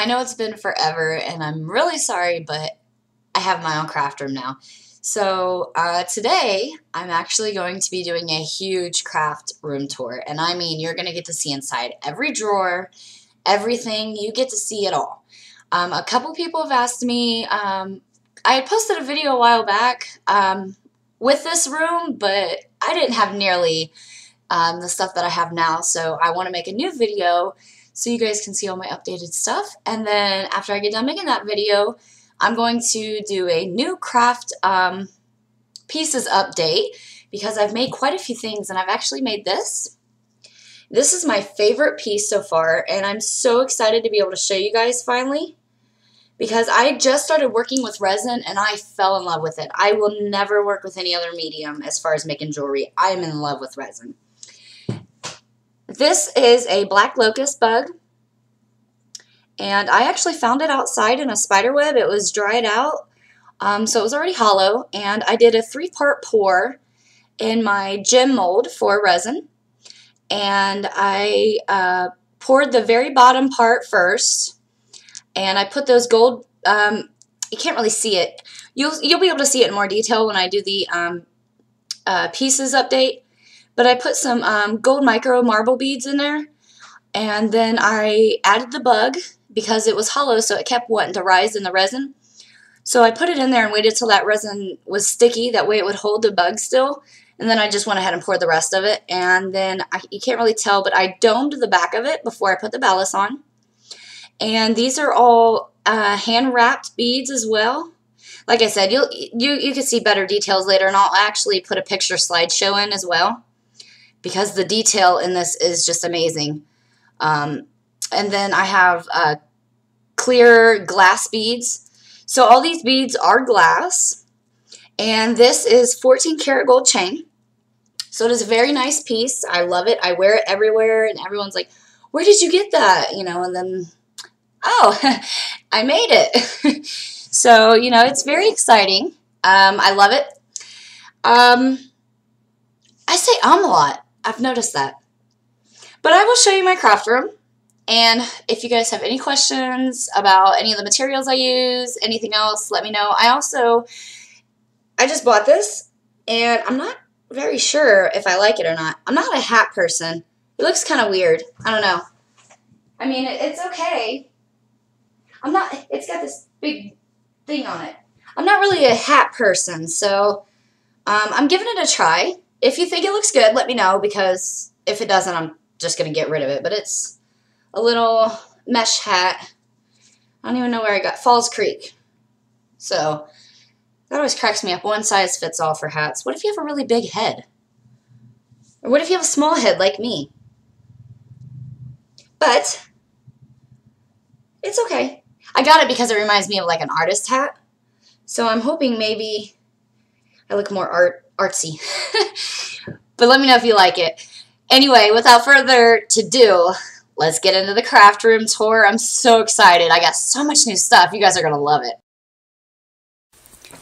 I know it's been forever, and I'm really sorry, but I have my own craft room now. So today, I'm actually going to be doing a huge craft room tour, and I mean, you're going to get to see inside every drawer, everything. You get to see it all. A couple people have asked me, I had posted a video a while back with this room, but I didn't have nearly the stuff that I have now, so I want to make a new video so you guys can see all my updated stuff. And then after I get done making that video, I'm going to do a new craft pieces update because I've made quite a few things, and I've actually made this. This is my favorite piece so far, and I'm so excited to be able to show you guys finally because I just started working with resin and I fell in love with it. I will never work with any other medium as far as making jewelry. I am in love with resin. This is a black locust bug, and I actually found it outside in a spider web. It was dried out, so it was already hollow, and I did a 3-part pour in my gem mold for resin, and I poured the very bottom part first, and I put those gold, you can't really see it. You'll be able to see it in more detail when I do the pieces update. But I put some gold micro marble beads in there, and then I added the bug because it was hollow, so it kept wanting to rise in the resin. So I put it in there and waited till that resin was sticky, that way it would hold the bug still, and then I just went ahead and poured the rest of it. And then you can't really tell, but I domed the back of it before I put the ballast on. And these are all hand-wrapped beads as well. Like I said, you can see better details later, and I'll actually put a picture slideshow in as well, because the detail in this is just amazing. And then I have clear glass beads. So all these beads are glass. And this is 14 karat gold chain. So it is a very nice piece. I love it. I wear it everywhere, and everyone's like, where did you get that? You know, and then, oh, I made it. So, you know, it's very exciting. I love it. I say a lot. I've noticed that. But I will show you my craft room, and if you guys have any questions about any of the materials I use, anything else, let me know. I just bought this, and I'm not very sure if I like it or not. I'm not a hat person. It looks kind of weird. I don't know. I mean, it's okay. It's got this big thing on it. I'm not really a hat person, so I'm giving it a try. If you think it looks good, let me know, because if it doesn't, I'm just going to get rid of it. But it's a little mesh hat. I don't even know where I got Falls Creek. So that always cracks me up. One size fits all for hats. What if you have a really big head? Or what if you have a small head like me? But it's okay. I got it because it reminds me of like an artist hat. So I'm hoping maybe I look more artsy. But let me know if you like it. Anyway, without further ado, let's get into the craft room tour. I'm so excited. I got so much new stuff. You guys are going to love it.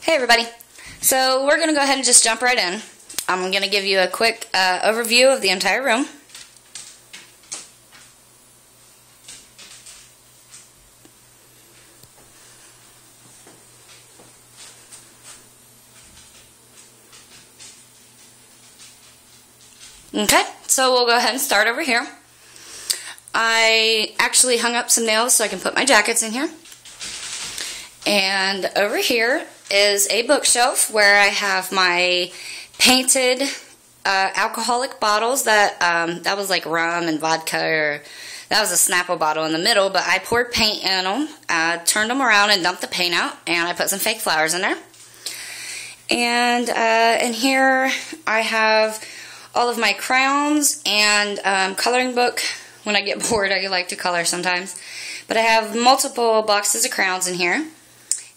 Hey everybody. So we're going to go ahead and just jump right in. I'm going to give you a quick overview of the entire room. Okay, so we'll go ahead and start over here. I actually hung up some nails so I can put my jackets in here. And over here is a bookshelf where I have my painted alcoholic bottles that was like rum and vodka, or that was a Snapple bottle in the middle, but I poured paint in them, turned them around and dumped the paint out, and I put some fake flowers in there. And in here I have all of my crayons and coloring book. When I get bored, I like to color sometimes. But I have multiple boxes of crayons in here.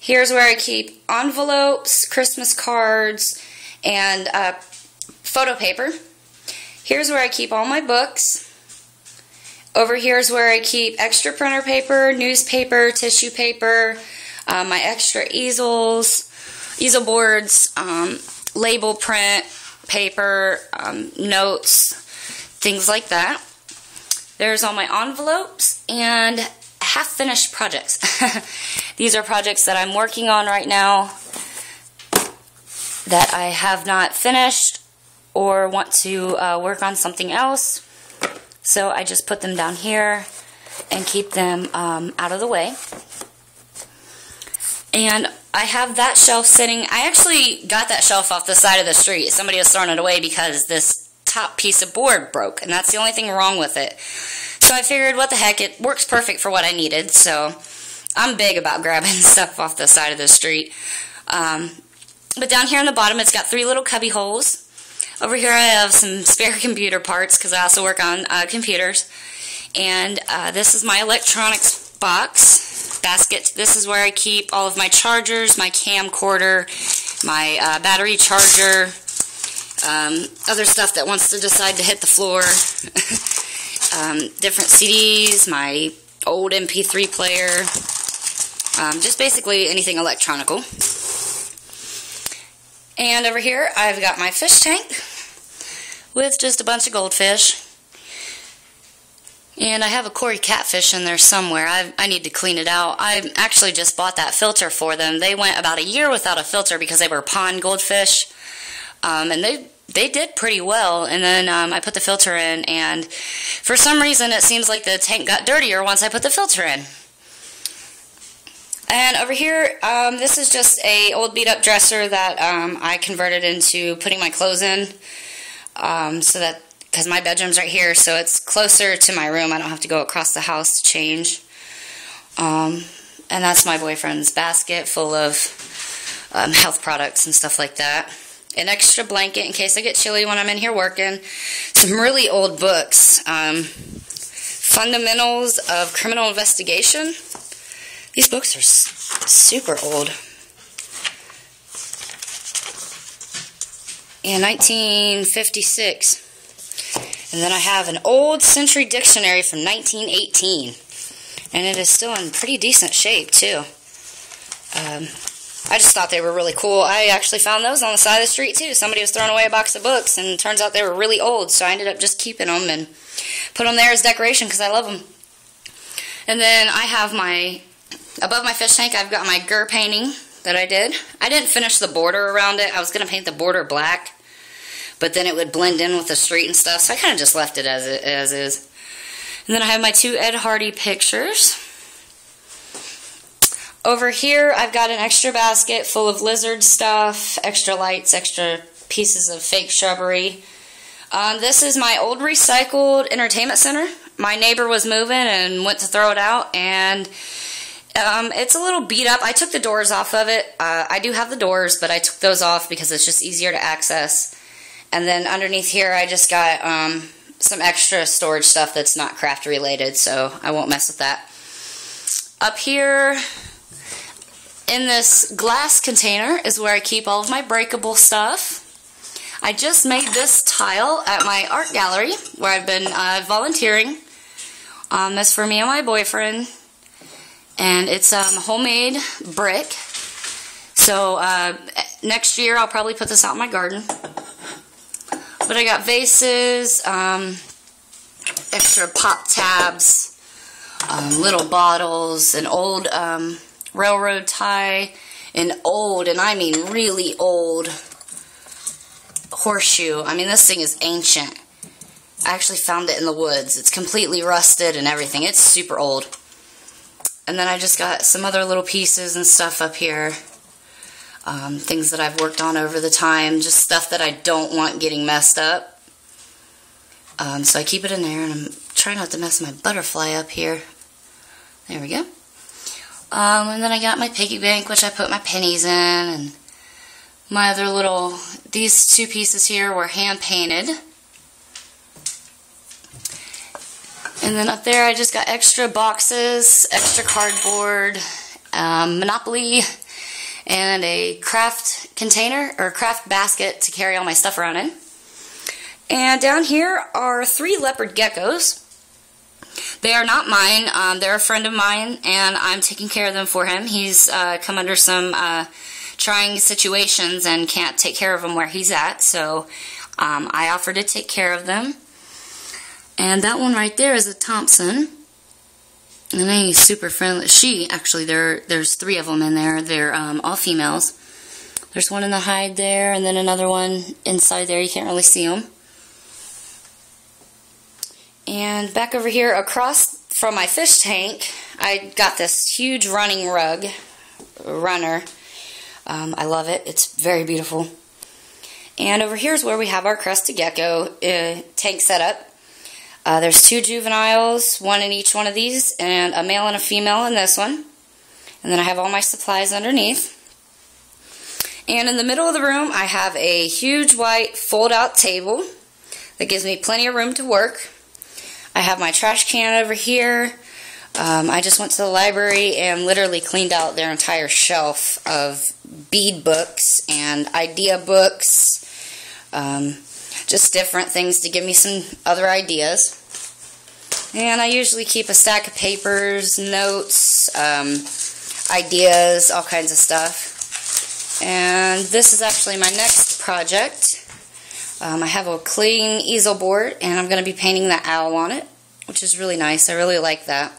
Here's where I keep envelopes, Christmas cards, and photo paper. Here's where I keep all my books. Over here is where I keep extra printer paper, newspaper, tissue paper, my extra easels, easel boards, label print, paper, notes, things like that. There's all my envelopes, and half-finished projects. These are projects that I'm working on right now that I have not finished or want to work on something else. So I just put them down here and keep them out of the way. And I have that shelf sitting. I actually got that shelf off the side of the street. Somebody was throwing it away because this top piece of board broke, and that's the only thing wrong with it. So I figured, what the heck, it works perfect for what I needed. So I'm big about grabbing stuff off the side of the street. But down here on the bottom, it's got 3 little cubby holes. Over here I have some spare computer parts because I also work on computers. And this is my electronics basket. This is where I keep all of my chargers, my camcorder, my battery charger, other stuff that wants to decide to hit the floor, different CDs, my old MP3 player, just basically anything electronical. And over here I've got my fish tank with just a bunch of goldfish. And I have a Cory catfish in there somewhere. I need to clean it out. I actually just bought that filter for them. They went about a year without a filter because they were pond goldfish. And they did pretty well. And then I put the filter in, and for some reason it seems like the tank got dirtier once I put the filter in. And over here, this is just a old beat up dresser that I converted into putting my clothes in. So that, because my bedroom's right here, so it's closer to my room. I don't have to go across the house to change. And that's my boyfriend's basket full of health products and stuff like that. An extra blanket in case I get chilly when I'm in here working. Some really old books. Fundamentals of Criminal Investigation. These books are super old. In 1956. And then I have an old Century Dictionary from 1918. And it is still in pretty decent shape, too. I just thought they were really cool. I actually found those on the side of the street, too. Somebody was throwing away a box of books, and it turns out they were really old. So I ended up just keeping them and put them there as decoration because I love them. And then I have above my fish tank, I've got my Gur painting that I did. I didn't finish the border around it. I was going to paint the border black, but then it would blend in with the street and stuff, so I kind of just left it as is. And then I have my 2 Ed Hardy pictures. Over here, I've got an extra basket full of lizard stuff, extra lights, extra pieces of fake shrubbery. This is my old recycled entertainment center. My neighbor was moving and went to throw it out, and it's a little beat up. I took the doors off of it. I do have the doors, but I took those off because it's just easier to access. And then underneath here, I just got some extra storage stuff that's not craft related, so I won't mess with that. Up here in this glass container is where I keep all of my breakable stuff. I just made this tile at my art gallery where I've been volunteering. That's for me and my boyfriend. And it's homemade brick. So next year I'll probably put this out in my garden. But I got vases, extra pop tabs, little bottles, an old railroad tie, an old, and I mean really old, horseshoe. I mean, this thing is ancient. I actually found it in the woods. It's completely rusted and everything. It's super old. And then I just got some other little pieces and stuff up here. Things that I've worked on over the time. Just stuff that I don't want getting messed up. So I keep it in there, and I'm trying not to mess my butterfly up here. There we go. And then I got my piggy bank, which I put my pennies in, and my other little, these 2 pieces here were hand painted. And then up there I just got extra boxes, extra cardboard, Monopoly, and a craft container, or craft basket to carry all my stuff around in. And down here are 3 leopard geckos. They are not mine. They're a friend of mine, and I'm taking care of them for him. He's come under some trying situations and can't take care of them where he's at, so I offered to take care of them. And that one right there is a Thompson. And he's super friendly. There's 3 of them in there. They're all females. There's one in the hide there, and then another one inside there. You can't really see them. And back over here, across from my fish tank, I got this huge running rug, runner. I love it. It's very beautiful. And over here is where we have our crested gecko tank setup. There's 2 juveniles, one in each one of these, and a male and a female in this one. And then I have all my supplies underneath. And in the middle of the room, I have a huge white fold-out table that gives me plenty of room to work. I have my trash can over here. I just went to the library and literally cleaned out their entire shelf of bead books and idea books. Just different things to give me some other ideas. And I usually keep a stack of papers, notes, ideas, all kinds of stuff. And this is actually my next project. I have a clean easel board, and I'm going to be painting the owl on it, which is really nice. I really like that.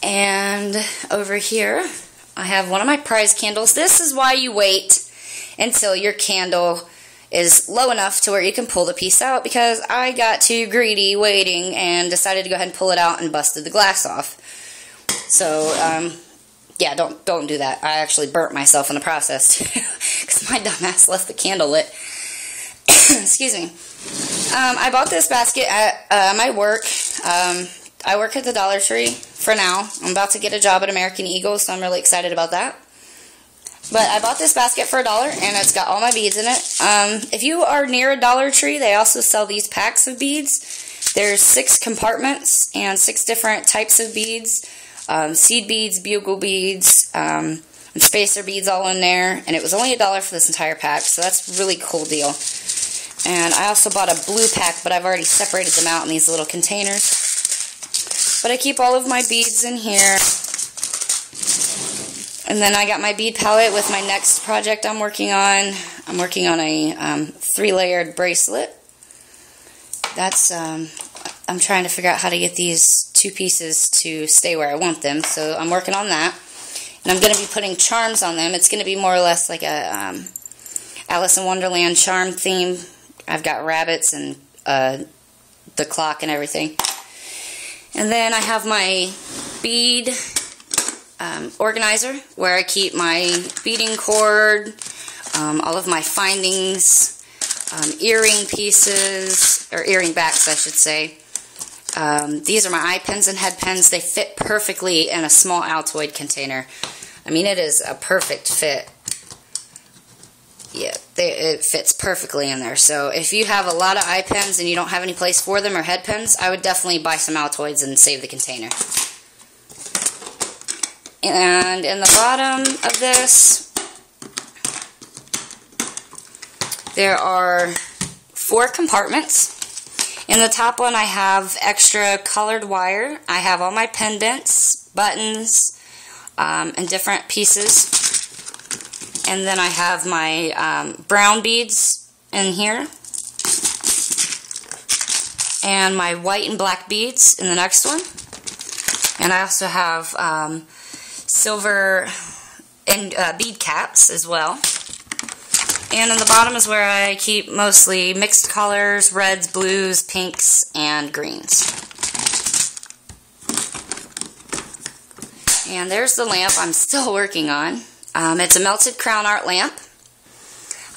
And over here, I have one of my prize candles. This is why you wait until your candle is low enough to where you can pull the piece out, because I got too greedy waiting and decided to go ahead and pull it out and busted the glass off. So, yeah, don't do that. I actually burnt myself in the process, because my dumb ass left the candle lit. Excuse me. I bought this basket at my work. I work at the Dollar Tree for now. I'm about to get a job at American Eagle, so I'm really excited about that. But I bought this basket for $1, and it's got all my beads in it. If you are near a Dollar Tree, they also sell these packs of beads. There's 6 compartments and 6 different types of beads. Seed beads, bugle beads, and spacer beads all in there. And it was only $1 for this entire pack, so that's a really cool deal. And I also bought a blue pack, but I've already separated them out in these little containers. But I keep all of my beads in here. And then I got my bead palette with my next project I'm working on. I'm working on a 3-layered bracelet. That's, I'm trying to figure out how to get these 2 pieces to stay where I want them. So I'm working on that. And I'm going to be putting charms on them. It's going to be more or less like a Alice in Wonderland charm theme. I've got rabbits and the clock and everything. And then I have my bead organizer where I keep my beading cord, all of my findings, earring pieces, or earring backs I should say. These are my eye pins and head pins. They fit perfectly in a small Altoid container. I mean, it is a perfect fit. Yeah, it fits perfectly in there. So if you have a lot of eye pins and you don't have any place for them, or head pins, I would definitely buy some Altoids and save the container. And in the bottom of this, there are 4 compartments. In the top one, I have extra colored wire. I have all my pendants, buttons, and different pieces. And then I have my brown beads in here. And my white and black beads in the next one. And I also have silver and bead caps as well. And in the bottom is where I keep mostly mixed colors, reds, blues, pinks, and greens. And there's the lamp I'm still working on. It's a melted crown art lamp.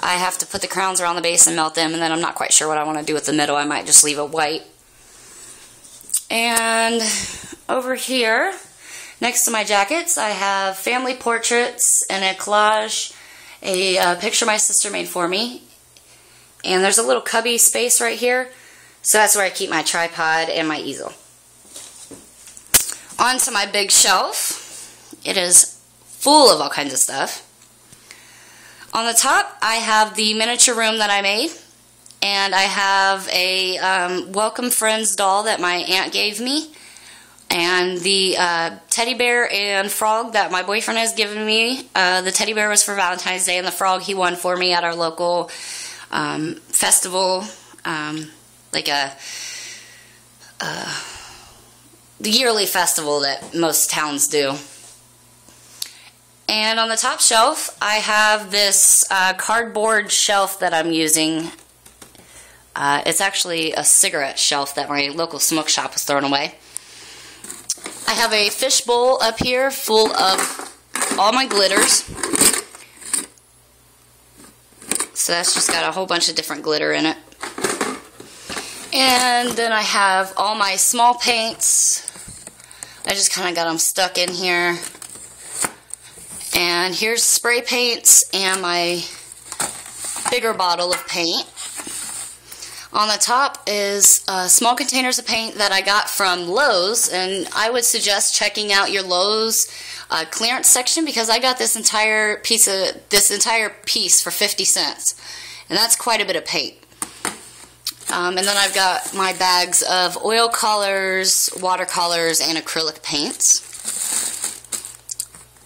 I have to put the crowns around the base and melt them, and then I'm not quite sure what I want to do with the middle. I might just leave it white. And over here, next to my jackets, I have family portraits and a collage, a picture my sister made for me. And there's a little cubby space right here, so that's where I keep my tripod and my easel. Onto my big shelf. It is full of all kinds of stuff. On the top, I have the miniature room that I made, and I have a Welcome Friends doll that my aunt gave me, and the teddy bear and frog that my boyfriend has given me. The teddy bear was for Valentine's Day, and the frog he won for me at our local festival, like the yearly festival that most towns do. And on the top shelf, I have this cardboard shelf that I'm using. It's actually a cigarette shelf that my local smoke shop was throwing away. I have a fish bowl up here full of all my glitters. So that's just got a whole bunch of different glitter in it. And then I have all my small paints. I just kind of got them stuck in here. And here's spray paints and my bigger bottle of paint. On the top is small containers of paint that I got from Lowe's, and I would suggest checking out your Lowe's clearance section, because I got this entire piece for 50 cents, and that's quite a bit of paint. And then I've got my bags of oil colors, watercolors, and acrylic paints.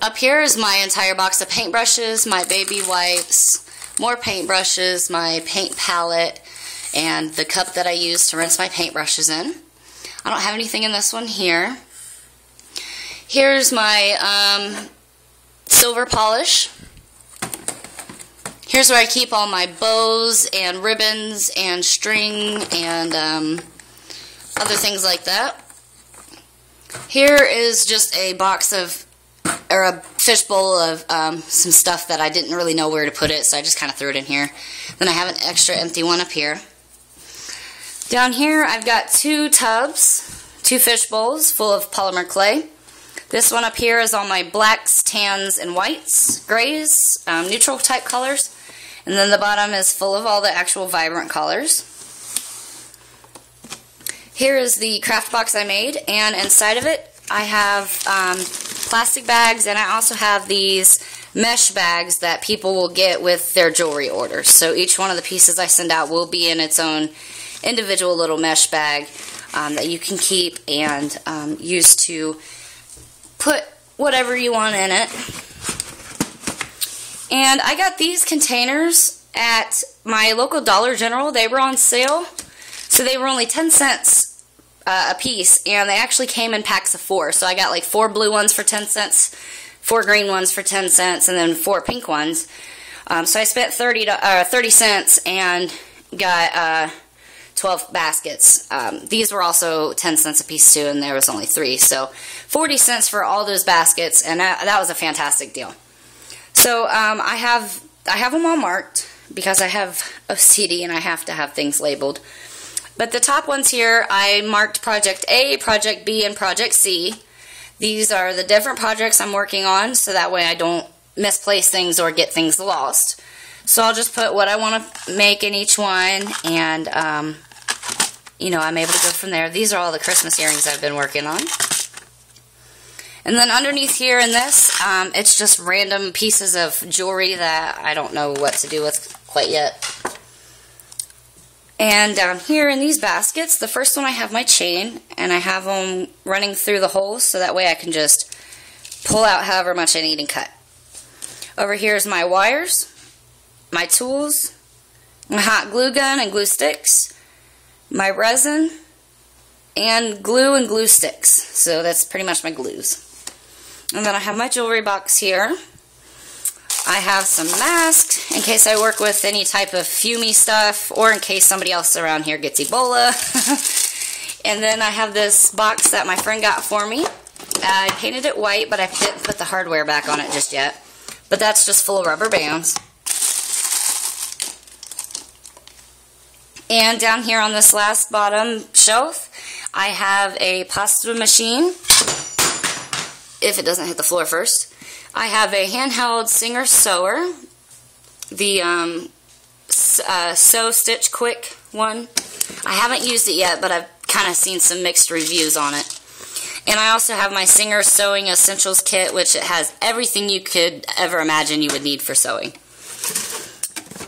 Up here is my entire box of paintbrushes, my baby wipes, more paintbrushes, my paint palette, and the cup that I use to rinse my paintbrushes in. I don't have anything in this one here. Here's my silver polish. Here's where I keep all my bows and ribbons and string and other things like that. Here is just a box of, or a fishbowl of some stuff that I didn't really know where to put it, so I just kind of threw it in here. Then I have an extra empty one up here. Down here I've got two tubs, two fish bowls full of polymer clay. This one up here is all my blacks, tans, and whites, grays, neutral type colors. And then the bottom is full of all the actual vibrant colors. Here is the craft box I made, and inside of it I have plastic bags, and I also have these mesh bags that people will get with their jewelry orders. So each one of the pieces I send out will be in its own individual little mesh bag that you can keep and use to put whatever you want in it. And I got these containers at my local Dollar General. They were on sale, so they were only 10 cents a piece, and they actually came in packs of 4. So I got like 4 blue ones for 10 cents, 4 green ones for 10 cents, and then 4 pink ones. So I spent 30 cents and got 12 baskets. These were also 10 cents a piece too, and there was only 3. So 40 cents for all those baskets, and that was a fantastic deal. So I have them all marked because I have OCD and I have to have things labeled. But the top ones here, I marked Project A, Project B, and Project C. These are the different projects I'm working on, so that way I don't misplace things or get things lost. So I'll just put what I want to make in each one, and you know, I'm able to go from there. These are all the Christmas earrings I've been working on. And then underneath here in this, it's just random pieces of jewelry that I don't know what to do with quite yet. And down here in these baskets, the first one I have my chain, and I have them running through the holes so that way I can just pull out however much I need and cut. Over here is my wires, my tools, my hot glue gun and glue sticks, my resin, and glue sticks. So that's pretty much my glues. And then I have my jewelry box here. I have some masks in case I work with any type of fumey stuff, or in case somebody else around here gets Ebola. And then I have this box that my friend got for me. I painted it white, but I didn't put the hardware back on it just yet. But that's just full of rubber bands. And down here on this last bottom shelf, I have a pasta machine, if it doesn't hit the floor first. I have a handheld Singer sewer, the Sew Stitch Quick one. I haven't used it yet, but I've kind of seen some mixed reviews on it. And I also have my Singer Sewing Essentials Kit, which it has everything you could ever imagine you would need for sewing.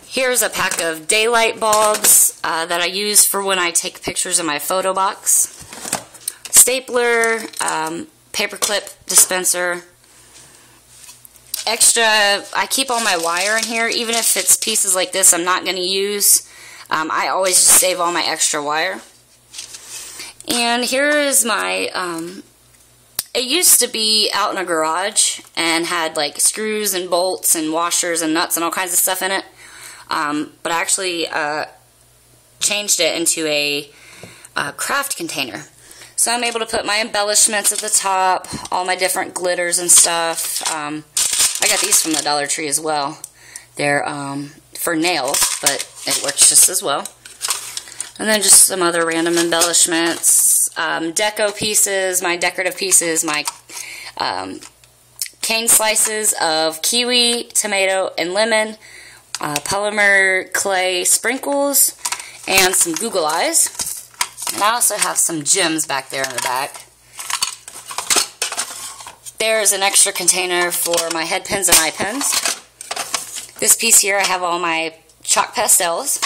Here's a pack of daylight bulbs that I use for when I take pictures in my photo box. Stapler, paperclip dispenser, extra, I keep all my wire in here, even if it's pieces like this I'm not going to use. I always just save all my extra wire. And here is my, it used to be out in a garage and had like screws and bolts and washers and nuts and all kinds of stuff in it. But I actually changed it into a craft container. So I'm able to put my embellishments at the top, all my different glitters and stuff. I got these from the Dollar Tree as well. They're for nails, but it works just as well. And then just some other random embellishments, deco pieces, my decorative pieces, my cane slices of kiwi, tomato, and lemon, polymer clay sprinkles, and some Google eyes. And I also have some gems back there in the back. There's an extra container for my head pins and eye pins. This piece here I have all my chalk pastels.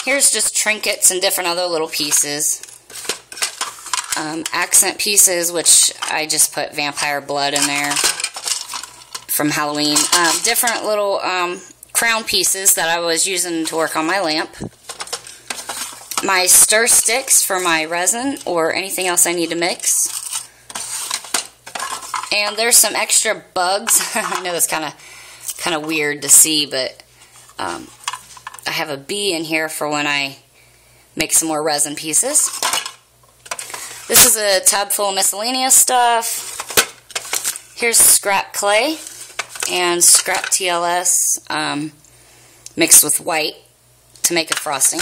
Here's just trinkets and different other little pieces. Accent pieces, which I just put vampire blood in there from Halloween. Different little crown pieces that I was using to work on my lamp. My stir sticks for my resin or anything else I need to mix. And there's some extra bugs. I know that's kind of weird to see, but I have a bee in here for when I make some more resin pieces. This is a tub full of miscellaneous stuff. Here's scrap clay and scrap TLS mixed with white to make a frosting.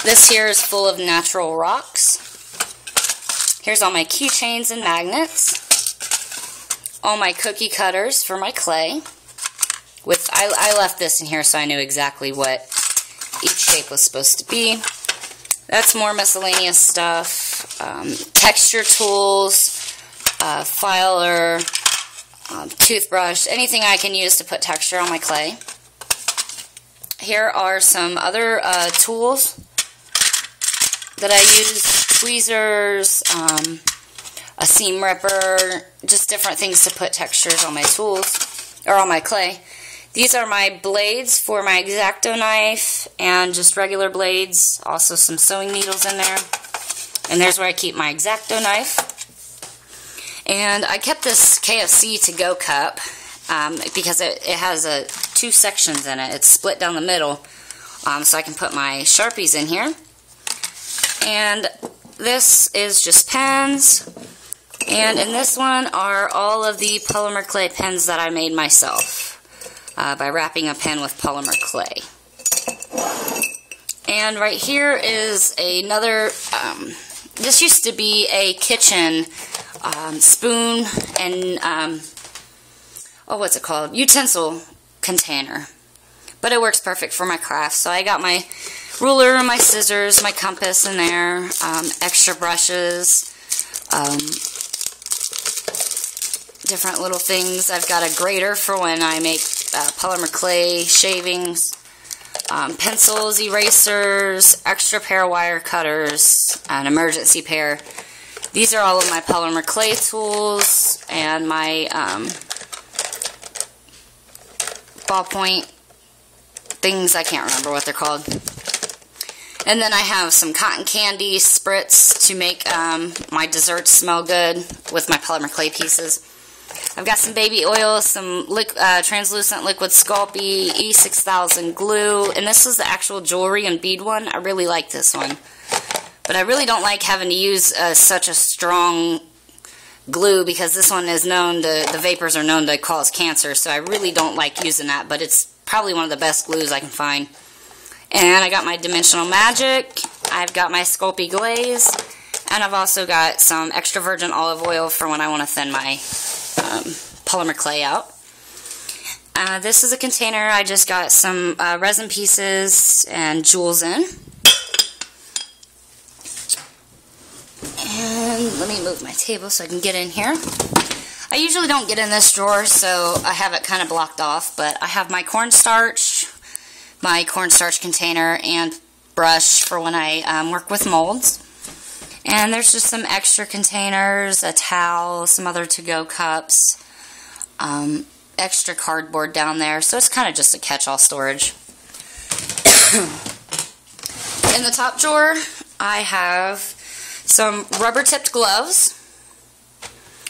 This here is full of natural rocks. Here's all my keychains and magnets. All my cookie cutters for my clay. I left this in here so I knew exactly what each shape was supposed to be. That's more miscellaneous stuff. Texture tools, filer, toothbrush, anything I can use to put texture on my clay. Here are some other tools that I use. Tweezers, a seam ripper, just different things to put textures on my tools, or on my clay. These are my blades for my X-Acto knife, and just regular blades, also some sewing needles in there. And there's where I keep my X-Acto knife. And I kept this KFC to-go cup, because it has two sections in it. It's split down the middle, so I can put my Sharpies in here. And this is just pens, and in this one are all of the polymer clay pens that I made myself by wrapping a pen with polymer clay. And right here is another, this used to be a kitchen spoon and, what's it called? Utensil container. But it works perfect for my craft, so I got my ruler, my scissors, my compass in there, extra brushes, different little things. I've got a grater for when I make polymer clay shavings, pencils, erasers, extra pair of wire cutters, an emergency pair. These are all of my polymer clay tools and my ballpoint things. I can't remember what they're called. And then I have some cotton candy spritz to make my desserts smell good with my polymer clay pieces. I've got some baby oil, some translucent liquid Sculpey, E6000 glue, and this is the actual jewelry and bead one. I really like this one. But I really don't like having to use such a strong glue because this one is known to, the vapors are known to cause cancer, so I really don't like using that, but it's probably one of the best glues I can find. And I got my Dimensional Magic, I've got my Sculpey Glaze, and I've also got some extra virgin olive oil for when I want to thin my polymer clay out. This is a container I just got some resin pieces and jewels in. And let me move my table so I can get in here. I usually don't get in this drawer, so I have it kind of blocked off, but I have my cornstarch container and brush for when I work with molds. And there's just some extra containers, a towel, some other to-go cups, extra cardboard down there. So it's kind of just a catch-all storage. In the top drawer, I have some rubber-tipped gloves,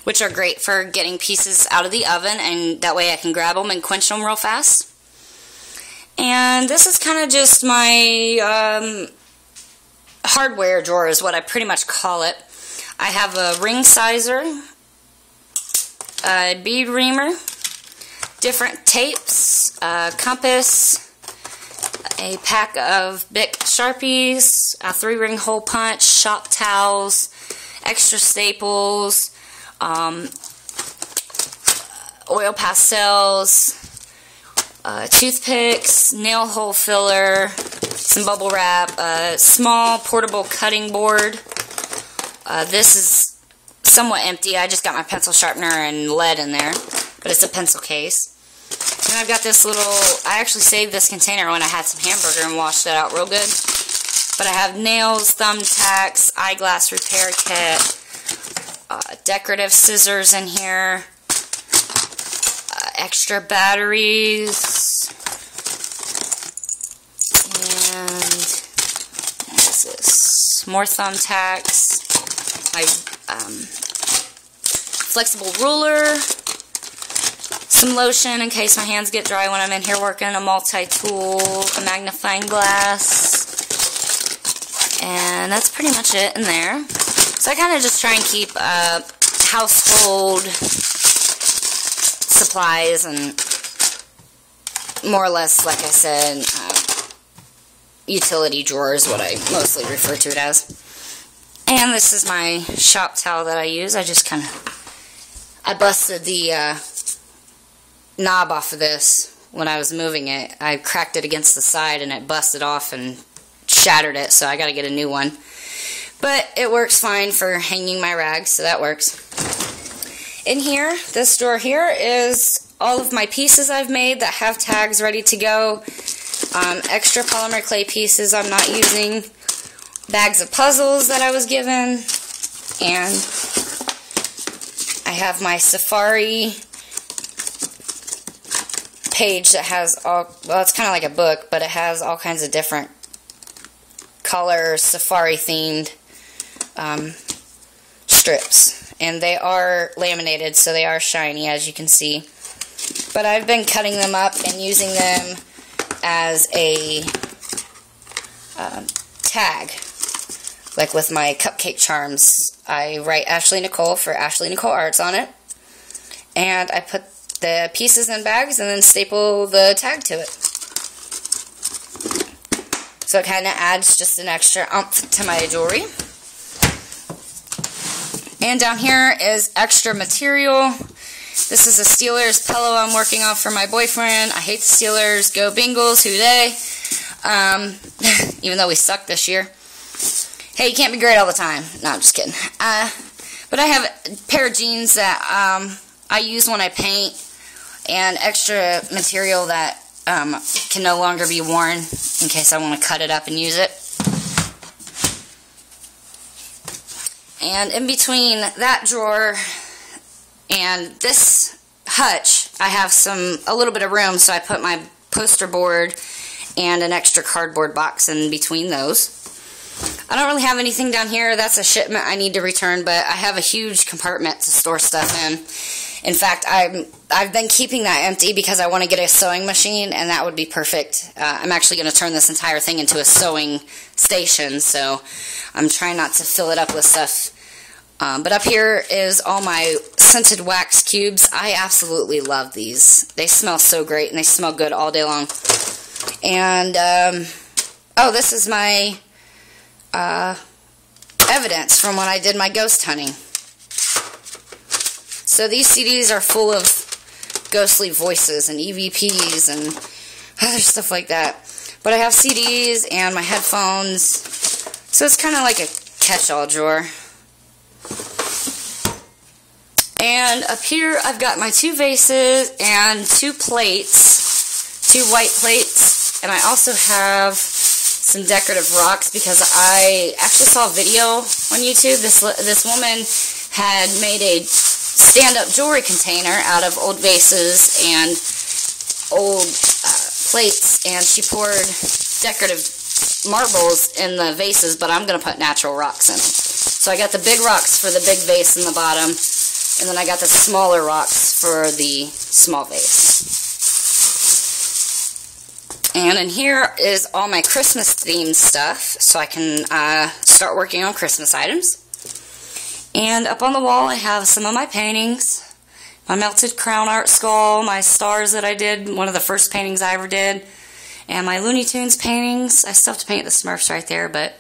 which are great for getting pieces out of the oven, and that way I can grab them and quench them real fast. And this is kind of just my hardware drawer is what I pretty much call it. I have a ring sizer, a bead reamer, different tapes, a compass, a pack of Bic Sharpies, a 3-ring hole punch, shop towels, extra staples, oil pastels, toothpicks, nail hole filler, some bubble wrap, a small portable cutting board. This is somewhat empty. I just got my pencil sharpener and lead in there, but it's a pencil case. And I've got this little, I actually saved this container when I had some hamburger and washed it out real good. But I have nails, thumbtacks, eyeglass repair kit, decorative scissors in here, extra batteries, and what is this? More thumbtacks, my flexible ruler, some lotion in case my hands get dry when I'm in here working, a multi-tool, a magnifying glass, and that's pretty much it in there. So I kind of just try and keep household supplies and more or less, like I said, utility drawer is what I mostly refer to it as. And this is my shop towel that I use. I just kind of, I busted the knob off of this when I was moving it. I cracked it against the side and it busted off and shattered it, so I gotta get a new one. But it works fine for hanging my rags, so that works. In here, this drawer here is all of my pieces I've made that have tags ready to go. Extra polymer clay pieces I'm not using. Bags of puzzles that I was given. And I have my Safari page that has all, well, it's kind of like a book, but it has all kinds of different color Safari themed strips. And they are laminated, so they are shiny, as you can see. But I've been cutting them up and using them as a tag. Like with my cupcake charms, I write Ashley Nicole for Ashley Nicole Arts on it. And I put the pieces in bags and then staple the tag to it. So it kind of adds just an extra oomph to my jewelry. And down here is extra material. This is a Steelers pillow I'm working on for my boyfriend. I hate the Steelers. Go Bengals, who they? Even though we suck this year. Hey, you can't be great all the time. No, I'm just kidding. But I have a pair of jeans that I use when I paint, and extra material that can no longer be worn in case I want to cut it up and use it. And in between that drawer and this hutch, I have a little bit of room, so I put my poster board and an extra cardboard box in between those. I don't really have anything down here. That's a shipment I need to return, but I have a huge compartment to store stuff in. In fact, I've been keeping that empty because I want to get a sewing machine, and that would be perfect. I'm actually going to turn this entire thing into a sewing station, so I'm trying not to fill it up with stuff. But up here is all my scented wax cubes. I absolutely love these. They smell so great, and they smell good all day long. And, oh, this is my evidence from when I did my ghost hunting. So these CDs are full of ghostly voices and EVPs and other stuff like that. But I have CDs and my headphones, so it's kind of like a catch-all drawer. And up here I've got my 2 vases and 2 plates, 2 white plates, and I also have some decorative rocks because I actually saw a video on YouTube. This woman had made a stand-up jewelry container out of old vases and old plates, and she poured decorative marbles in the vases, but I'm going to put natural rocks in them. So I got the big rocks for the big vase in the bottom, and then I got the smaller rocks for the small vase. And in here is all my Christmas themed stuff, so I can start working on Christmas items. And up on the wall I have some of my paintings, my melted crown art skull, my stars that I did, one of the first paintings I ever did, and my Looney Tunes paintings. I still have to paint the Smurfs right there, but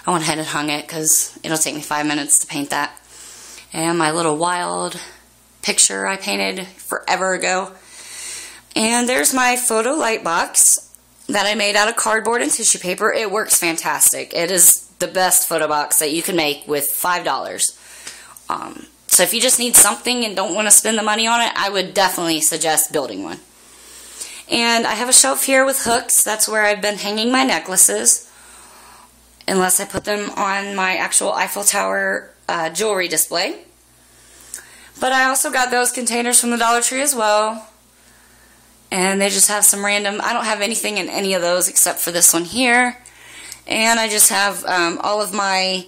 I went ahead and hung it because it'll take me 5 minutes to paint that. And my little wild picture I painted forever ago. And there's my photo light box that I made out of cardboard and tissue paper. It works fantastic. It is the best photo box that you can make with $5. So if you just need something and don't want to spend the money on it, I would definitely suggest building one. And I have a shelf here with hooks. That's where I've been hanging my necklaces, unless I put them on my actual Eiffel Tower jewelry display. But I also got those containers from the Dollar Tree as well. And they just have some random, I don't have anything in any of those except for this one here. And I just have all of my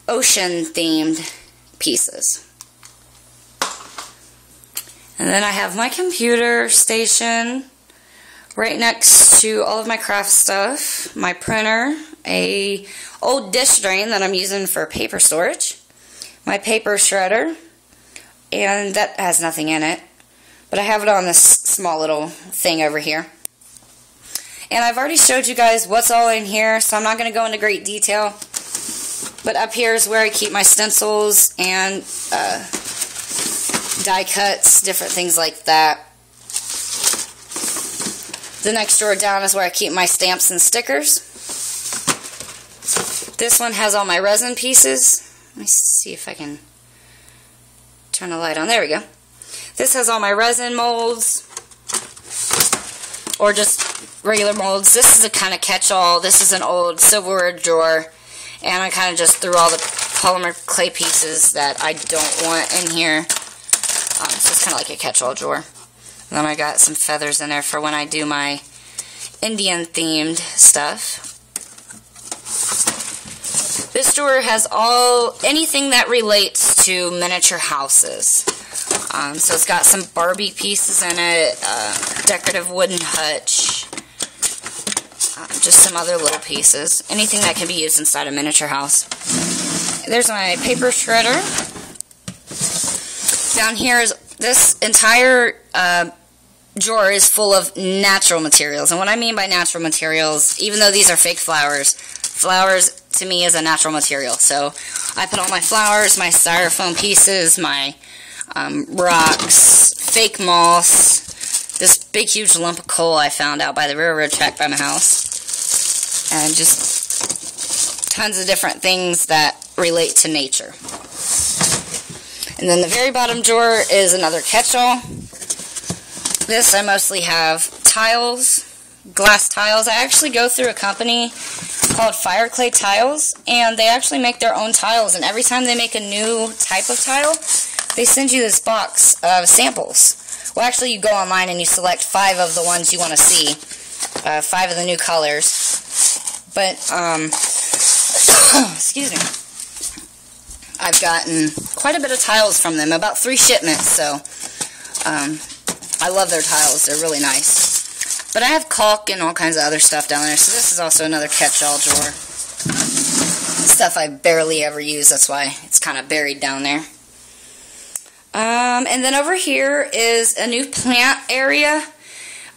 ocean themed pieces. And then I have my computer station right next to all of my craft stuff, my printer, a old dish drain that I'm using for paper storage, my paper shredder, and that has nothing in it, but I have it on this small little thing over here. And I've already showed you guys what's all in here, so I'm not going to go into great detail. But up here is where I keep my stencils and die cuts, different things like that. The next drawer down is where I keep my stamps and stickers. This one has all my resin pieces. Let me see if I can turn the light on. There we go. This has all my resin molds, or just regular molds. This is a kind of catch-all. This is an old silverware drawer, and I kind of just threw all the polymer clay pieces that I don't want in here. So it's kind of like a catch-all drawer. And then I got some feathers in there for when I do my Indian-themed stuff. This drawer has anything that relates to miniature houses. So it's got some Barbie pieces in it, decorative wooden hutch, just some other little pieces. Anything that can be used inside a miniature house. There's my paper shredder. Down here is this entire drawer is full of natural materials. And what I mean by natural materials, even though these are fake flowers, flowers to me is a natural material. So I put all my flowers, my styrofoam pieces, my rocks, fake moss, this big huge lump of coal I found out by the railroad track by my house, and just tons of different things that relate to nature. And then the very bottom drawer is another catch-all. This I mostly have tiles, glass tiles. I actually go through a company called Fire Clay Tiles, and they actually make their own tiles, and every time they make a new type of tile, they send you this box of samples. Well, actually, you go online and you select 5 of the ones you want to see, 5 of the new colors. But, excuse me, I've gotten quite a bit of tiles from them, about 3 shipments, so I love their tiles. They're really nice. But I have caulk and all kinds of other stuff down there, so this is also another catch-all drawer. Stuff I barely ever use, that's why it's kind of buried down there. And then over here is a new plant area.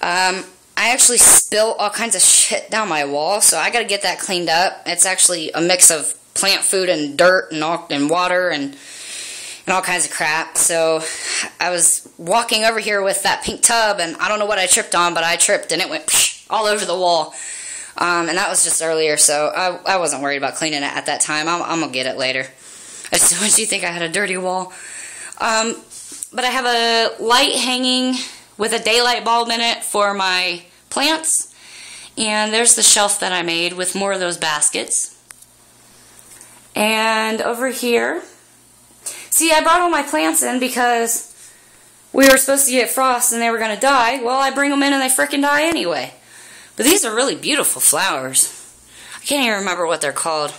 I actually spill all kinds of shit down my wall, so I gotta get that cleaned up. It's actually a mix of plant food and dirt and water and all kinds of crap. So I was walking over here with that pink tub, and I don't know what I tripped on, but I tripped and it went all over the wall. And that was just earlier, so I wasn't worried about cleaning it at that time. I'm gonna get it later. I just don't want you to think I had a dirty wall. But I have a light hanging with a daylight bulb in it for my plants. And there's the shelf that I made with more of those baskets. And over here, see, I brought all my plants in because we were supposed to get frost and they were going to die. Well, I bring them in and they frickin' die anyway. But these are really beautiful flowers. I can't even remember what they're called.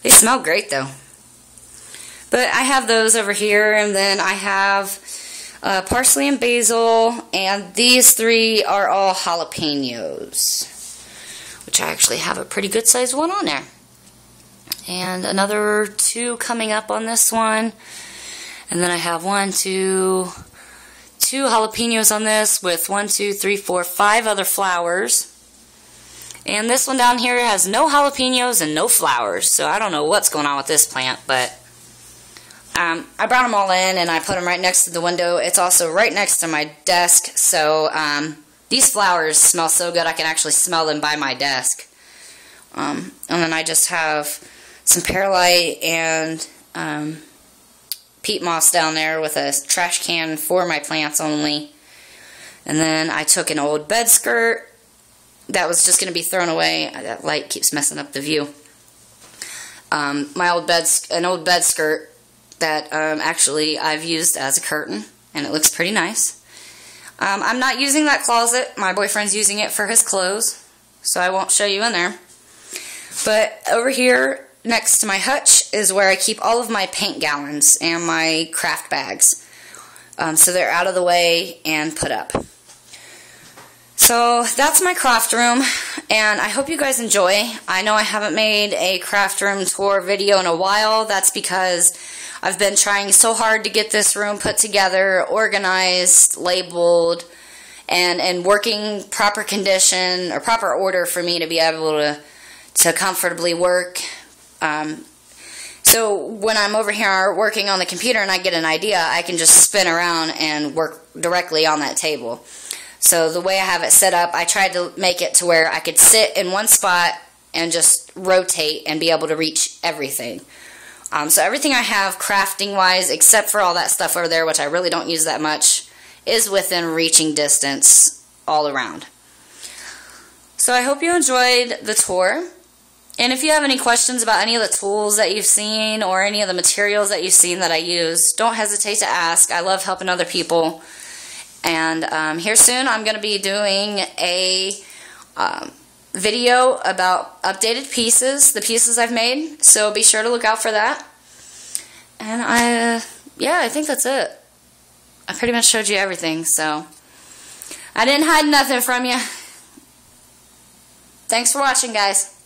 They smell great though. But I have those over here, and then I have parsley and basil, and these three are all jalapenos, which I actually have a pretty good sized one on there. And another 2 coming up on this one. And then I have 2 jalapenos on this with 1, 2, 3, 4, 5 other flowers. And this one down here has no jalapenos and no flowers, so I don't know what's going on with this plant, but I brought them all in and I put them right next to the window. It's also right next to my desk, so these flowers smell so good I can actually smell them by my desk. And then I just have some perlite and peat moss down there with a trash can for my plants only. And then I took an old bed skirt that was just going to be thrown away. That light keeps messing up the view. An old bed skirt that actually I've used as a curtain, and it looks pretty nice. I'm not using that closet. My boyfriend's using it for his clothes, so I won't show you in there. But over here next to my hutch is where I keep all of my paint gallons and my craft bags, so they're out of the way and put up. So that's my craft room, and I hope you guys enjoy. I know I haven't made a craft room tour video in a while. That's because I've been trying so hard to get this room put together, organized, labeled, and working proper condition or proper order for me to be able to comfortably work. So when I'm over here working on the computer and I get an idea, I can just spin around and work directly on that table. So the way I have it set up, I tried to make it to where I could sit in one spot and just rotate and be able to reach everything. So everything I have crafting-wise, except for all that stuff over there, which I really don't use that much, is within reaching distance all around. So I hope you enjoyed the tour. And if you have any questions about any of the tools that you've seen or any of the materials that you've seen that I use, don't hesitate to ask. I love helping other people. And here soon I'm going to be doing a video about updated pieces, the pieces I've made, so be sure to look out for that. And yeah, I think that's it. I pretty much showed you everything, so I didn't hide nothing from you. Thanks for watching, guys.